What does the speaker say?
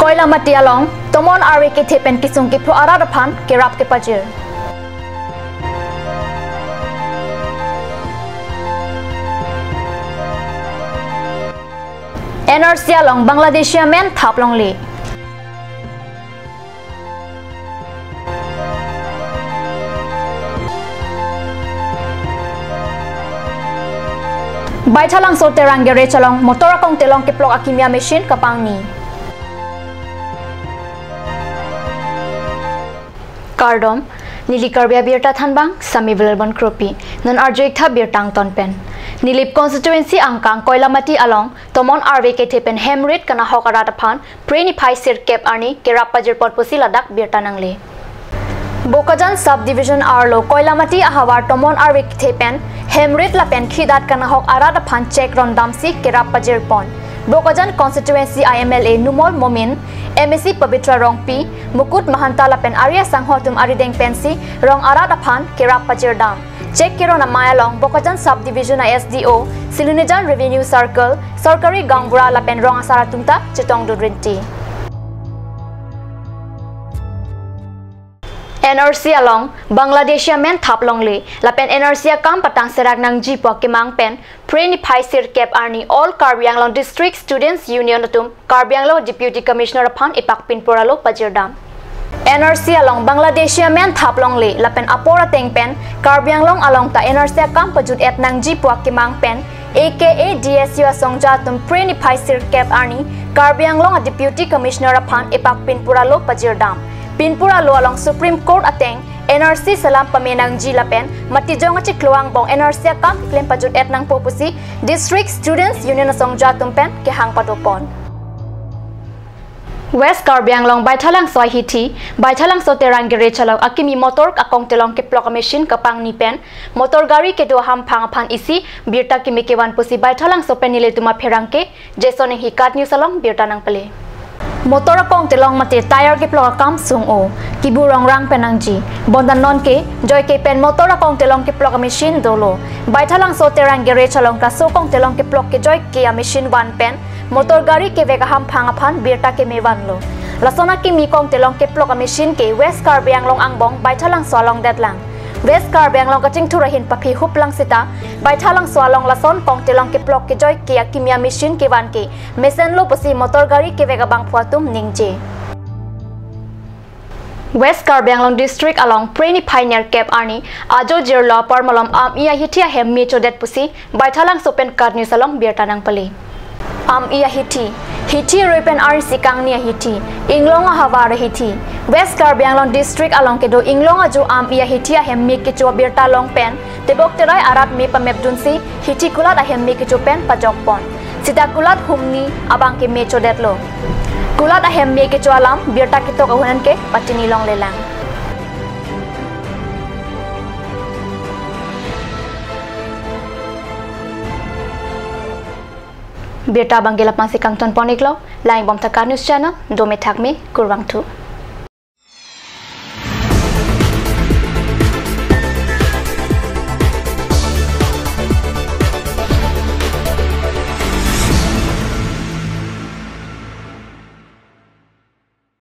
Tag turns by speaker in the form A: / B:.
A: Koila mati along, tomon arwe ke tepen kisung ke pro aradapan ke rap ke pajir. NRC along Bangladeshi men thap long li. Baithalang so terang gere chalong motor akong telong ke plok akimia machine kapang ni. Kardom nili karbia birta thanbang sami bilbon kropi non arjek tha birtang ton pen nilip constituency angkang koilamati along tomon rvk tepen hemrit kana hokara taphan preni phai sir cap arni kerapajir potposi ladak birta nangle Bokajan subdivision arlo koilamati ahawar tomon rvk tepen hemrit lapen khidat kana hok arada phan check rondamsi kerapajir pon Bokajan constituency IMLA Numol Momin MSC Pavitra Rongpi Mukut Mahanta Lapen Arya Sanghotum Arideng Pensi Rong Arada Phan Kirap Pajir Dam Check Kirona Mayalong Bokajan Subdivision SDO Silunijan Revenue Circle Sarkari Gangbura Lapen Rong Asara Tumta Chitong Dudrinti NRC along Bangladeshi men thap long le lapen NRC kam patang serak nang jipo kemang pen preni phai sir cap arni all Karbi Anglong District Students Union tum Karbi Anglong Deputy Commissioner upon ipak pin poralo pajirdam NRC along Bangladeshi men thap long le lapen apora teng pen Karbi Anglong along ta NRC kam pajut et nang jipo kemang pen aka DSU songja tum preni phai sir cap arni Karbi Anglong Deputy Commissioner upon ipak pin poralo pajirdam Pinpura lo along Supreme Court ateng NRC salam pamenang jilapen matijong achik luang bong NRC kam claim pajut et nang popusi District Students Union songja tumpen ke hang patopon West Karbi Anglong baithalang soi hiti baithalang so terang gere chalok akimi motor akong telong ke plok machine kapang ni pen motor gari ke do ham phang phan isi birta ki mekewan pusi baithalang so penile tuma pherangke jesone hikat news along birta nang pale Motor akong telong mati tire ke plok kam sung o kibu rong rang penangji bondan non ke joy ke pen motor akong telong ke plok machine dolo baithalang so terang gere chalong ka so kong telong ke plok ke joy ke machine one pen motor gari ke vega ham phanga phan birta ke mewan lo lasona ki mi kong telong ke plok machine ke West Karbi Anglong angbong baithalang so long datlang West Karbi Anglong kating thurahin papi huplang sita baithalang so long lason kong telong ke plok ke joy ke kimia machine ke wan ke mesen lo posi motor gari ke vega bang phuatum ningje West Karbi Anglong District along Preni Pioneer Cap Arni Ajo Jirla Parmalom Iya Hitia Hem Mecho Det Pusi baithalang sopen karni salong birtanang pali Iya Hiti Repen Ari Sikang Nia Hiti Inglong Havara Hiti West Karbi Anglong District along kedo Inglong Aju Iya Hitia Hem Me Kicho Birta Long Pen Tebok Terai Arat Me Pamep Dunsi Hiti Kulat Ahem Me Kicho Pen Pajok Pon Sita Kulat Humni Abang Ke Mecho Detlo Kulat Ahem Me Kicho Alam Birta Kito Kahunan Ke Patini Long Lelang Birta Banggila Pangsi Kangton Poniklo, Laing Bom Takar News Channel, Dome Takme, Kurwang Tu.